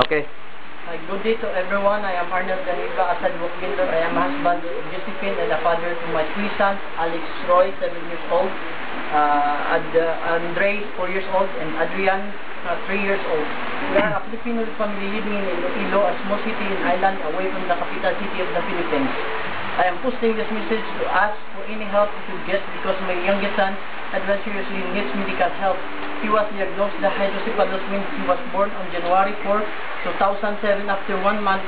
Okay. Good day to everyone. I am Arnold Ganiva Asad Wokbinder. I am husband of Josephine and a father to my 3 sons, Alex Roy, 7 years old, Andre, 4 years old, and Adrian, 3 years old. We are a Filipino family living in Iloilo, a small city in Ireland, away from the capital city of the Philippines. I am posting this message to ask for any help we could get because my youngest son adventurously needs medical help. He was diagnosed with hydrocephalus when he was born on January 4, 2007. After 1 month,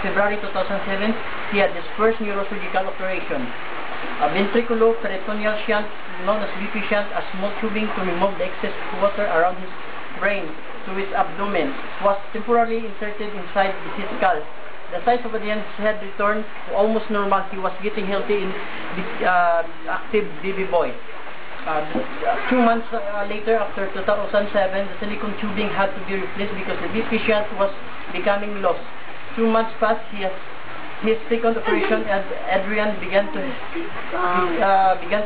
February 2007, he had his first neurosurgical operation. A ventriculoperitoneal shunt, known as BP shunt, a small tubing to remove the excess water around his brain to his abdomen, was temporarily inserted inside his skull. The size of Adrian's head returned to almost normal. He was getting healthy in active baby boy. 2 months later, after 2007, the silicone tubing had to be replaced because the BP shunt was becoming lost. 2 months passed. His second operation, Adrian began to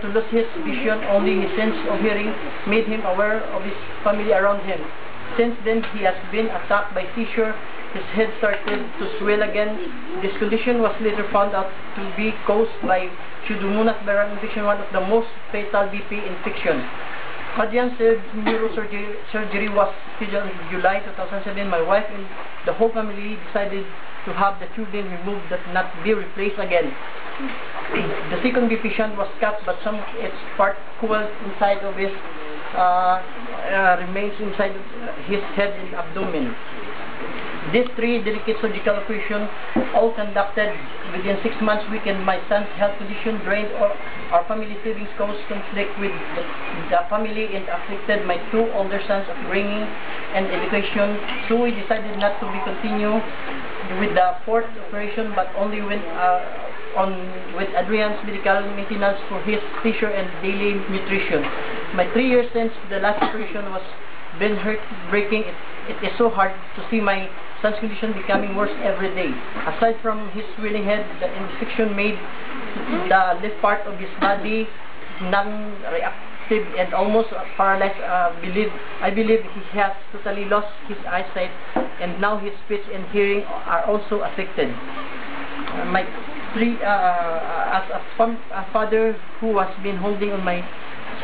lose his vision. Only his sense of hearing made him aware of his family around him. Since then, he has been attacked by seizure. His head started to swell again. This condition was later found out to be caused by Pseudomonas viral infection, one of the most fatal BP infections. Adrian's neurosurgery was scheduled in July 2007. My wife and the whole family decided to have the tubing removed that not be replaced again. The second BP shunt was cut, but some of its part coiled inside of his remains inside his head and abdomen. These 3 delicate surgical operations, all conducted within 6 months, weakened my son's health condition, drained our family savings, caused conflict with the family, and affected my 2 older sons' upbringing and education. So we decided not to continue with the 4th operation, but only went on with Adrian's medical maintenance for his seizure and daily nutrition. My 3 years since the last operation was been heartbreaking. It is so hard to see my son's condition becoming worse every day. Aside from his swelling head, the infection made the left part of his body non-reactive and almost paralyzed. I believe he has totally lost his eyesight, and now his speech and hearing are also affected. As a father who has been holding on my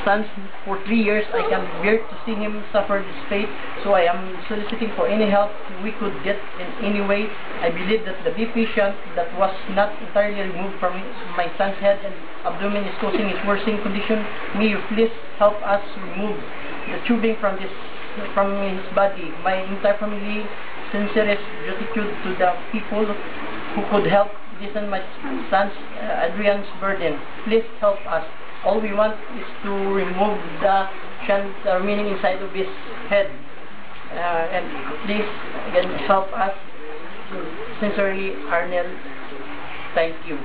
sons for 3 years, I can bear to see him suffer this fate. So I am soliciting for any help we could get in any way. I believe that the BP shunt that was not entirely removed from my son's head and abdomen is causing his worsening condition. May you please help us remove the tubing from his body. My entire family sincerest gratitude to the people who could help lessen my son's Adrian's burden. Please help us. All we want is to remove the shunt remaining inside of his head. And please, again, help us. Sincerely, Arnold. Thank you.